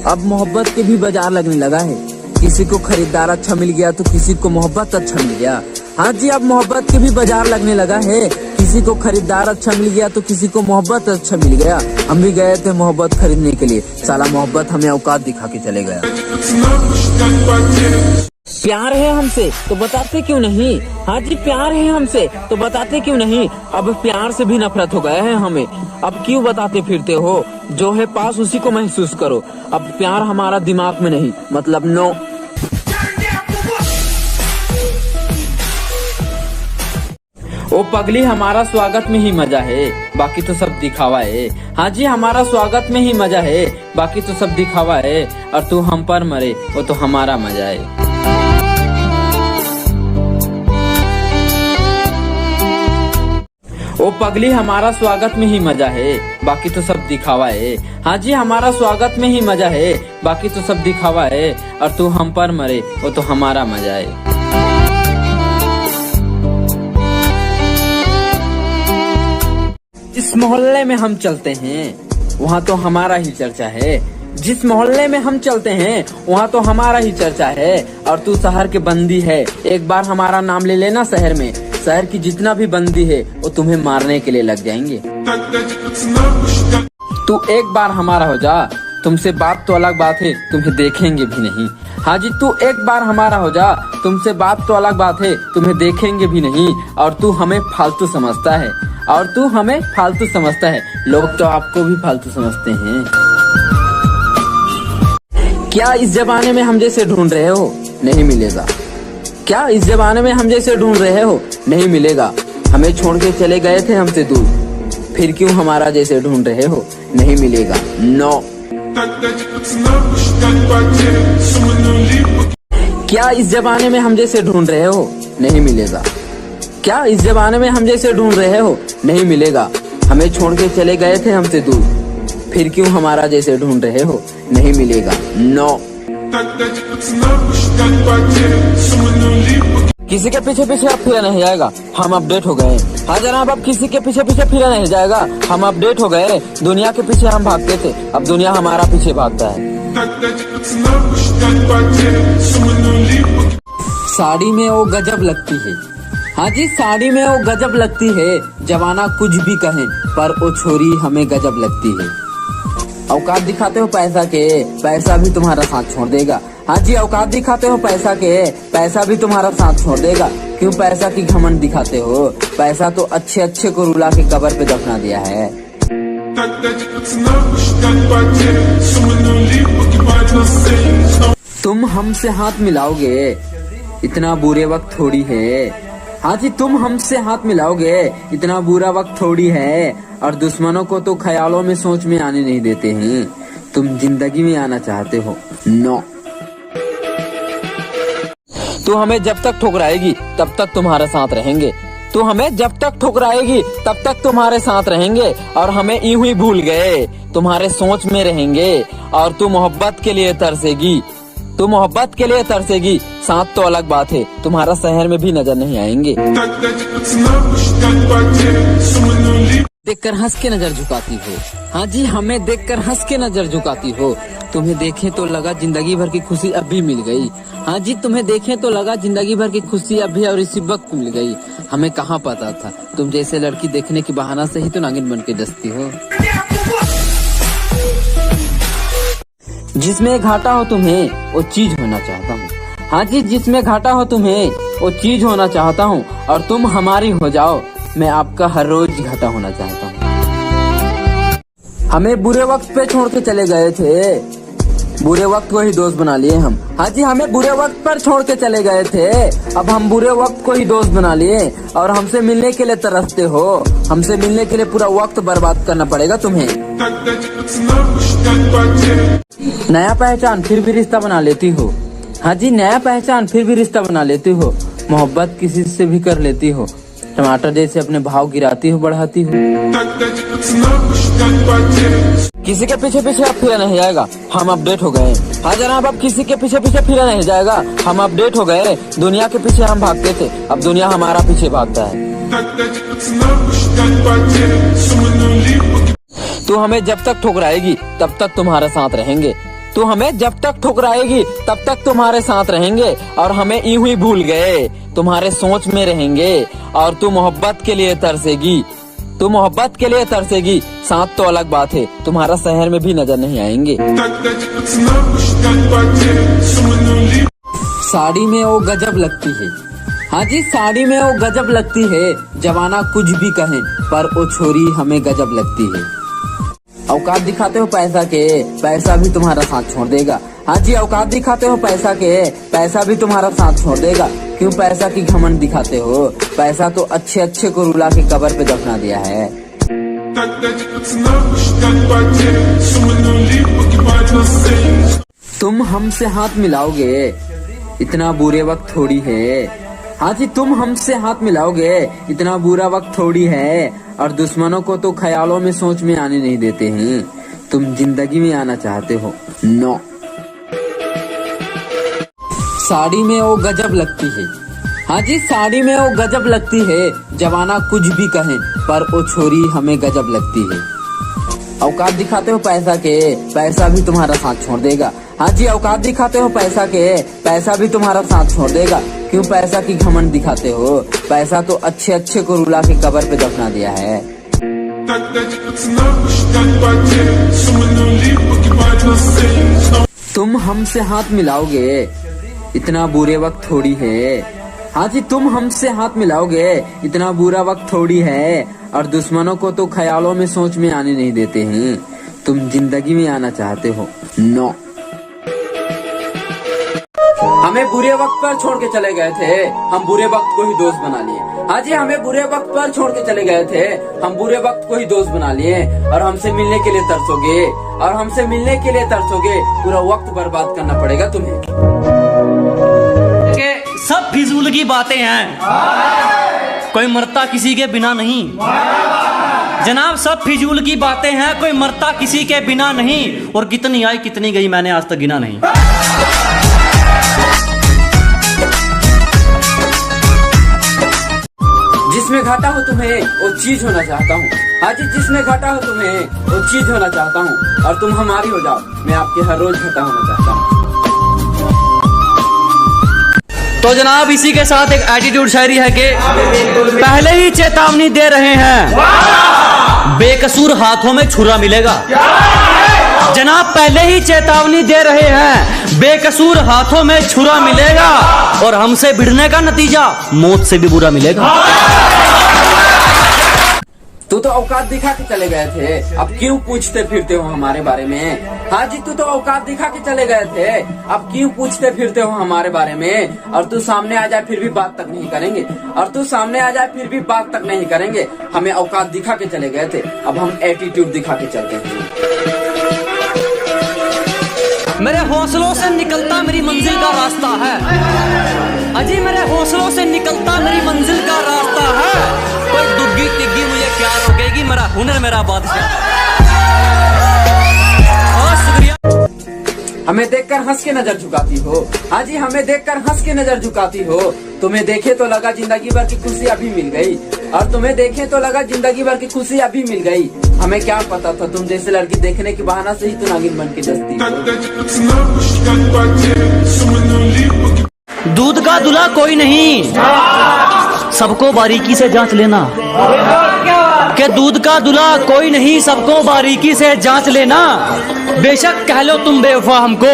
अब मोहब्बत के भी बाजार लगने लगा है। किसी को खरीदार अच्छा मिल गया तो किसी को मोहब्बत अच्छा मिल गया। हाँ जी, अब मोहब्बत के भी बाजार लगने लगा है। किसी को खरीदार अच्छा मिल गया तो किसी को मोहब्बत अच्छा मिल गया। हम भी गए थे मोहब्बत खरीदने के लिए, साला मोहब्बत हमें औकात दिखा के चले गया। प्यार है हमसे तो बताते क्यों नहीं? हाँ जी, प्यार है हमसे तो बताते क्यों नहीं? अब प्यार से भी नफरत हो गया है हमें। अब क्यों बताते फिरते हो? जो है पास उसी को महसूस करो। अब प्यार हमारा दिमाग में नहीं, मतलब नो। ओ पगली, हमारा स्वागत में ही मजा है, बाकी तो सब दिखावा है। हाँ जी, हमारा स्वागत में ही मजा है, बाकी तो सब दिखावा है। और तू हम पर मरे वो तो हमारा मजा है। ओ पगली, हमारा स्वागत में ही मजा है, बाकी तो सब दिखावा है। हाँ जी, हमारा स्वागत में ही मजा है, बाकी तो सब दिखावा है। और तू हम पर मरे वो तो हमारा मजा है। जिस मोहल्ले में हम चलते हैं वहाँ तो हमारा ही चर्चा है। जिस मोहल्ले में हम चलते हैं वहाँ तो हमारा ही चर्चा है। और तू शहर के बंदी है, एक बार हमारा नाम ले लेना शहर में। शहर की जितना भी बंदी है वो तुम्हें मारने के लिए लग जाएंगे। तू एक बार हमारा हो जा, तुमसे बात तो अलग बात है, तुम्हें देखेंगे भी नहीं। हाँ जी, तू एक बार हमारा हो जा, तुमसे बात तो अलग बात है, तुम्हें देखेंगे भी नहीं। और तू हमें फालतू समझता है, और तू हमें फालतू समझता है। लोग तो आपको भी फालतू समझते हैं। क्या इस जमाने में हम जैसे ढूंढ रहे हो? नहीं मिलेगा। क्या इस जमाने में हम जैसे ढूंढ रहे हो? नहीं मिलेगा। हमें छोड़ के चले गए थे हमसे दूर, फिर क्यों हमारा जैसे ढूंढ रहे हो? नहीं मिलेगा, नो। क्या इस जमाने में हम जैसे ढूंढ रहे हो? नहीं मिलेगा। क्या इस जमाने में हम जैसे ढूंढ रहे हो? नहीं मिलेगा। हमें छोड़ के चले गए थे हमसे दूर, फिर क्यों हमारा जैसे ढूंढ रहे हो? नहीं मिलेगा, नो। किसी के पीछे पीछे अब फिरा नहीं जाएगा, हम अपडेट हो गए। हाँ जनाब, अब किसी के पीछे पीछे फिरा नहीं जाएगा, हम अपडेट हो गए। दुनिया के पीछे हम भागते थे, अब दुनिया हमारा पीछे भागता है। साड़ी में वो गजब लगती है। हाँ जी, साड़ी में वो गजब लगती है। जमाना कुछ भी कहे पर वो छोरी हमें गजब लगती है। औकात दिखाते हो पैसा के, पैसा भी तुम्हारा साथ छोड़ देगा। हाँ जी, औकात दिखाते हो पैसा के, पैसा भी तुम्हारा साथ छोड़ देगा। क्यों पैसा की घमंड दिखाते हो? पैसा तो अच्छे अच्छे को रुला के कब्र पे दफना दिया है। तुम हमसे हाथ मिलाओगे, इतना बुरे वक्त थोड़ी है। हाँ जी, तुम हमसे हाथ मिलाओगे, इतना बुरा वक्त थोड़ी है। और दुश्मनों को तो ख्यालों में सोच में आने नहीं देते हैं। तुम जिंदगी में आना चाहते हो, नो। तू हमें जब तक ठुकराएगी तब तक तुम्हारे साथ रहेंगे। तू हमें जब तक ठुकराएगी तब तक तुम्हारे साथ रहेंगे। और हमें यूं ही भूल गए, तुम्हारे सोच में रहेंगे। और तू मोहब्बत के लिए तरसेगी, तू मोहब्बत के लिए तरसेगी। साथ तो अलग बात है, तुम्हारा शहर में भी नजर नहीं आएंगे। देखकर हंस के नजर झुकाती हो। हाँ जी, हमें देखकर हंस के नजर झुकाती हो। तुम्हें देखें तो लगा जिंदगी भर की खुशी अभी मिल गई। हाँ जी, तुम्हें देखें तो लगा जिंदगी भर की खुशी अभी और इसी वक्त मिल गई। हमें कहाँ पता था तुम जैसे लड़की देखने की बहाना से ही तो नागिन बन के दसती हो। जिसमें घाटा हो तुम्हें वो चीज होना चाहता हूँ। हाँ जी, जिसमें घाटा हो तुम्हें वो चीज होना चाहता हूँ। और तुम हमारी हो जाओ, मैं आपका हर रोज घाटा होना चाहता हूँ। हमें बुरे वक्त पे छोड़ के चले गए थे, बुरे वक्त को ही दोस्त बना लिए हम। हाँ जी, हमें बुरे वक्त पर छोड़ के चले गए थे, अब हम बुरे वक्त को ही दोस्त बना लिए। और हमसे मिलने के लिए तरसते हो, हमसे मिलने के लिए पूरा वक्त बर्बाद करना पड़ेगा तुम्हें। नया पहचान फिर भी रिश्ता बना लेती हो। हाँ जी, नया पहचान फिर भी रिश्ता बना लेती हो। मोहब्बत किसी से भी कर लेती हो, टमाटर जैसे अपने भाव गिराती हो, बढ़ाती हो। किसी के पीछे पीछे अब फिरा नहीं जाएगा, हम अपडेट हो गए। हाँ जनाब, अब किसी के पीछे पीछे फिरा नहीं जाएगा, हम अपडेट हो गए। दुनिया के पीछे हम भागते थे, अब दुनिया हमारा पीछे भागता है। तू हमें जब तक ठुकराएगी तब तक तुम्हारे साथ रहेंगे। तू हमें जब तक ठुकराएगी तब तक तुम्हारे साथ रहेंगे और हमें यूं ही भूल गए, तुम्हारे सोच में रहेंगे और तू मोहब्बत के लिए तरसेगी, तू मोहब्बत के लिए तरसेगी। साथ तो अलग बात है, तुम्हारा शहर में भी नजर नहीं आएंगे। साड़ी में वो गजब लगती है, हाँ जी साड़ी में वो गजब लगती है। जमाना कुछ भी कहे पर वो छोरी हमें गजब लगती है। औकात दिखाते हो पैसा के, पैसा भी तुम्हारा साथ छोड़ देगा। हाँ जी औकात दिखाते हो पैसा के, पैसा भी तुम्हारा साथ छोड़ देगा। क्यों पैसा की घमंड दिखाते हो? पैसा तो अच्छे अच्छे को रुला के कब्र पे दफना दिया है। तुम हमसे हाथ मिलाओगे, इतना बुरे वक्त थोड़ी है। हाँ जी तुम हमसे हाथ मिलाओगे, इतना बुरा वक्त थोड़ी है। और दुश्मनों को तो ख्यालों में सोच में आने नहीं देते हैं, तुम जिंदगी में आना चाहते हो। नो साड़ी में वो गजब लगती है, हाँ जी साड़ी में वो गजब लगती है। जमाना कुछ भी कहे पर वो छोरी हमें गजब लगती है। औकात दिखाते हो पैसा के, पैसा भी तुम्हारा साथ छोड़ देगा। हाँ जी औकात दिखाते हो पैसा के, पैसा भी तुम्हारा साथ छोड़ देगा। क्यों पैसा की घमंड दिखाते हो? पैसा तो अच्छे अच्छे को रुला के कब्र पे दफना दिया है। तुम हमसे हाथ मिलाओगे, इतना बुरे वक्त थोड़ी है। हाँ जी तुम हमसे हाथ मिलाओगे, इतना बुरा वक्त थोड़ी है। और दुश्मनों को तो ख्यालों में सोच में आने नहीं देते हैं, तुम जिंदगी में आना चाहते हो। नो हमें बुरे वक्त पर छोड़ के चले गए थे, हम बुरे वक्त को ही दोस्त बना लिए। हाँ जी हमें बुरे वक्त पर छोड़ के चले गए थे, हम बुरे वक्त को ही दोस्त बना लिए। और हमसे मिलने के लिए तरसोगे, और हमसे मिलने के लिए तरसोगे, पूरा वक्त बर्बाद करना पड़ेगा तुम्हें। सब फिजूल की बातें हैं, कोई मरता किसी के बिना नहीं। जनाब सब फिजूल की बातें हैं, कोई मरता किसी के बिना नहीं। और कितनी आई कितनी गई मैंने आज तक गिना नहीं। जिसमें घाटा हो तुम्हें वो चीज होना चाहता हूँ। हाँ जी जिसमें घाटा हो तुम्हें वो चीज होना चाहता हूँ। और तुम हमारी हो जाओ, मैं आपके हर रोज घाटा होना चाहता हूँ। तो जनाब इसी के साथ एक एटीट्यूड शायरी है कि पहले ही चेतावनी दे रहे हैं, बेकसूर हाथों में छुरा मिलेगा। जनाब पहले ही चेतावनी दे रहे हैं, बेकसूर हाथों में छुरा मिलेगा। और हमसे भिड़ने का नतीजा मौत से भी बुरा मिलेगा। तू तो औकात दिखा के चले गए थे, अब क्यों पूछते फिरते हो हमारे बारे में? हाँ जी तू तो औकात दिखा के चले गए थे, अब क्यों पूछते फिरते हो हमारे बारे में? और तू सामने आ जाए फिर भी बात तक नहीं करेंगे, और तू सामने आ जाए फिर भी बात तक नहीं करेंगे। हमें औकात दिखा के चले गए थे, अब हम एटीट्यूड दिखा के चलते हैं। मेरे हौसलों से निकलता मेरी मंजिल का रास्ता है, अजी मेरे हौसलों से निकलता मेरी मंजिल का रास्ता है। कोई दुग्गी तिग्गी मुझे क्या रोकेगी, मेरा हुनर मेरा बादशाह। हमें देखकर हंस के नजर झुकाती हो, हाँ जी हमें देखकर हंस के नजर झुकाती हो। तुम्हें देखे तो लगा जिंदगी भर की खुशी अभी मिल गई, और तुम्हें देखे तो लगा जिंदगी भर की खुशी अभी मिल गई। हमें क्या पता था तुम जैसे लड़की देखने की बहाना से ही तू नागिन बन के दस्ती। दूध का दूल्हा कोई नहीं, सबको बारीकी से जांच लेना। कि दूध का दूल्हा कोई नहीं, सबको बारीकी से जांच लेना। बेशक कह लो तुम बेवफा हमको,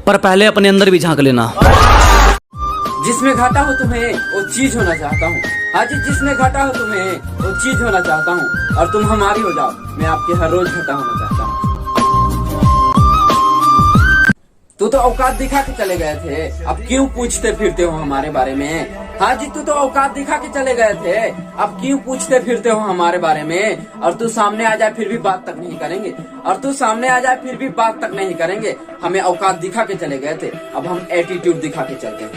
पर पहले अपने अंदर भी झांक लेना। जिसमें घाटा हो तुम्हें वो चीज होना चाहता हूँ। हाँ जी जिसमें घाटा हो तुम्हें वो चीज होना चाहता हूँ। और तुम हमारी हो जाओ, मैं आपके हर रोज घाटा होना चाहता हूँ। तू तो औकात दिखा के चले गए थे, अब क्यों पूछते फिरते हो हमारे बारे में? हाँ जी तू तो औकात दिखा के चले गए थे, अब क्यों पूछते फिरते हो हमारे बारे में? और तू सामने आ जाए फिर भी बात तक नहीं करेंगे, और तू सामने आ जाए फिर भी बात तक नहीं करेंगे। हमें औकात दिखा के चले गए थे, अब हम एटीट्यूड दिखा के चलते हैं।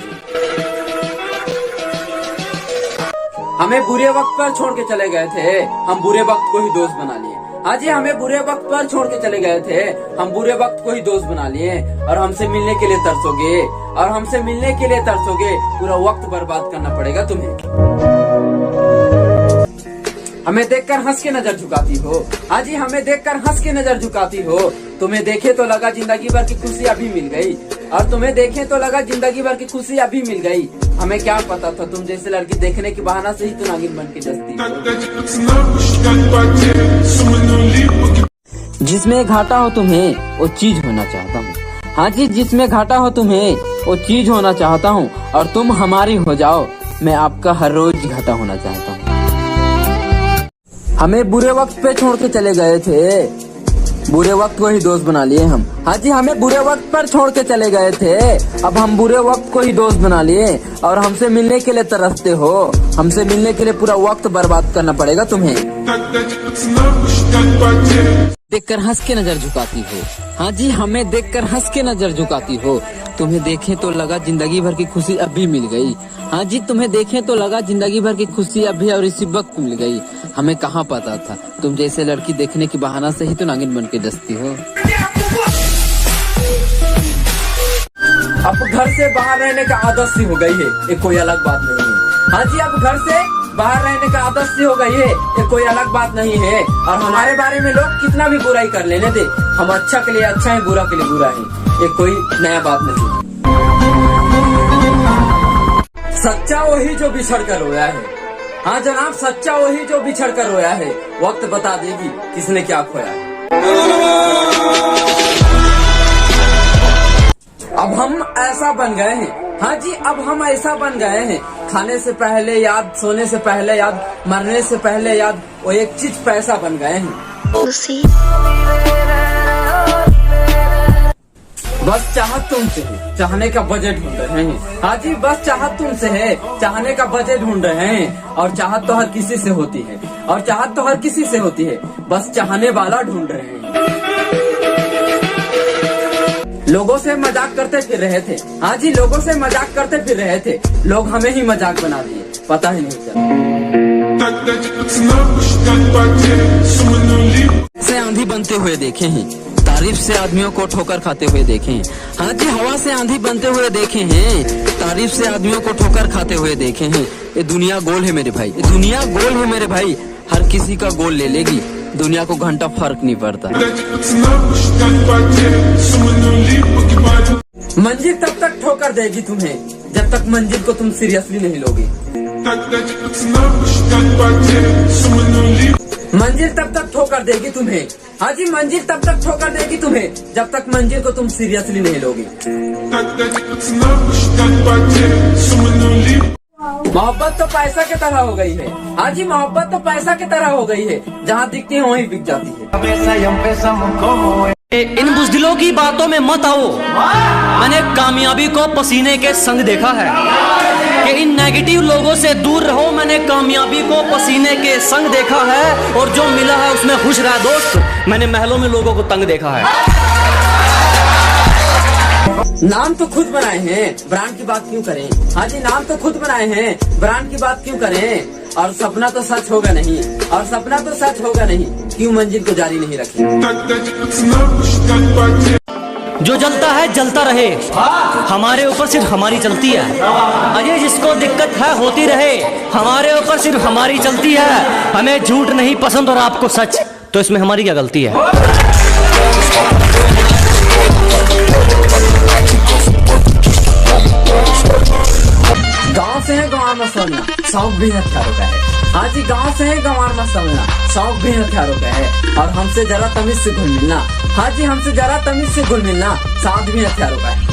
हमें बुरे वक्त पर छोड़ के चले गए थे, हम बुरे वक्त को ही दोस्त बना लिए। हाँ जी हमें बुरे वक्त पर छोड़ के चले गए थे, हम बुरे वक्त को ही दोस्त बना लिए। और हमसे मिलने के लिए तरसोगे, और हमसे मिलने के लिए तरसोगे, पूरा वक्त बर्बाद करना पड़ेगा तुम्हें। हमें देखकर हंस के नजर झुकाती हो। हाँ जी, हमें देखकर हंस के नजर झुकाती हो। तुम्हें देखे तो लगा जिंदगी भर की खुशी अभी मिल गई, और तुम्हें देखे तो लगा जिंदगी भर की खुशी अभी मिल गई। हमें क्या पता था तुम जैसे लड़की देखने की बहाना से ही तो नागिन बन के जचती हो। जिसमें घाटा हो तुम्हें वो चीज होना चाहता हूँ। हाँ जी, जिसमें घाटा हो तुम्हें वो चीज होना चाहता हूँ, और तुम हमारी हो जाओ, मैं आपका हर रोज घाटा होना चाहता हूँ। हमें बुरे वक्त पे छोड़ के चले गए थे, बुरे वक्त को ही दोस्त बना लिए हम। हाँ जी, हमें बुरे वक्त पर छोड़ के चले गए थे, अब हम बुरे वक्त को ही दोस्त बना लिए, और हमसे मिलने के लिए तरसते हो। हमसे मिलने के लिए पूरा वक्त बर्बाद करना पड़ेगा तुम्हें। देखकर हंस के नजर झुकाती हो। हाँ जी, हमें देखकर हंस के नजर झुकाती हो। तुम्हें देखें तो लगा जिंदगी भर की खुशी अभी मिल गई। हाँ जी, तुम्हें देखें तो लगा जिंदगी भर की खुशी अभी और इसी वक्त मिल गई। हमें कहाँ पता था तुम जैसे लड़की देखने की बहाना से ही तो नागिन बन के जचती हो। अब घर से बाहर रहने का आदत सी हो गई है, ये कोई अलग बात नहीं है। हाँ जी, अब घर से बाहर रहने का आदत सी हो गई है, ये कोई अलग बात नहीं है। और हमारे बारे में लोग कितना भी बुराई कर लेने दे, हम अच्छा के लिए अच्छा है, बुरा के लिए बुरा है, ये कोई नया बात नहीं। सच्चा वही जो बिछड़ कर रोया है। हाँ जनाब, सच्चा वही जो बिछड़ कर रोया है। वक्त बता देगी किसने क्या खोया है। अब हम ऐसा बन गए हैं। हाँ जी, अब हम ऐसा बन गए हैं, खाने से पहले याद, सोने से पहले याद, मरने से पहले याद, वो एक चीज पैसा बन गए हैं। बस चाहत तुमसे है, चाहने का बजट ढूंढ रहे हैं। हाँ जी, बस चाहत तुमसे है, चाहने का बजट ढूंढ रहे हैं। और चाहत तो हर किसी से होती है, और चाहत तो हर किसी से होती है, बस चाहने वाला ढूंढ रहे हैं। लोगों से मजाक करते फिर रहे थे। हाँ जी, लोगों से मजाक करते फिर रहे थे, लोग हमें ही मजाक बना दिए, पता ही नहीं चला। से आंधी बनते हुए देखे हैं, तारीफ से आदमियों को ठोकर खाते हुए देखे हैं। हाँ जी, हवा से आंधी बनते हुए देखे हैं, तारीफ से आदमियों को ठोकर खाते हुए देखे हैं। ये दुनिया गोल है मेरे भाई, ये दुनिया गोल है मेरे भाई, हर किसी का गोल ले लेगी, दुनिया को घंटा फर्क नहीं पड़ता। मंजिल तब तक ठोकर देगी तुम्हें जब तक मंजिल को तुम सीरियसली नहीं लोगे। मंजिल तब तक ठोकर देगी तुम्हें। हाँ जी, मंजिल तब तक ठोकर देगी तुम्हें जब तक मंजिल को तुम सीरियसली नहीं लोगे। मोहब्बत तो पैसा की तरह हो गई है। हाँ जी, मोहब्बत तो पैसा की तरह हो गई है, जहाँ दिखती है वहीं बिक जाती है। इन बुज़दिलों की बातों में मत आओ। मैंने कामयाबी को पसीने के संग देखा है कि इन नेगेटिव लोगों से दूर रहो। मैंने कामयाबी को पसीने के संग देखा है, और जो मिला है उसमें खुश रहा दोस्त। मैंने महलों में लोगों को तंग देखा है। नाम तो खुद बनाए हैं, ब्रांड की बात क्यों करें। हाँ जी, नाम तो खुद बनाए हैं, ब्रांड की बात क्यों करें। और सपना तो सच होगा नहीं, और सपना तो सच होगा नहीं, क्यों मंजिल को जारी नहीं रखें। जो जलता है जलता रहे, हमारे ऊपर सिर्फ हमारी चलती है। अजय, जिसको दिक्कत है होती रहे, हमारे ऊपर सिर्फ हमारी चलती है। हमें झूठ नहीं पसंद और आपको सच, तो इसमें हमारी क्या गलती है। गाँव से है गंवार में समझना, शौक भी हथियारों का है। हाँ जी, गाँव से है गंवार में समझना, शौक भी हथियारों का है। और हमसे जरा तमीज से घुल मिलना। हाँ जी, हमसे जरा तमीज से घुल मिलना, साथ भी हथियारों का है।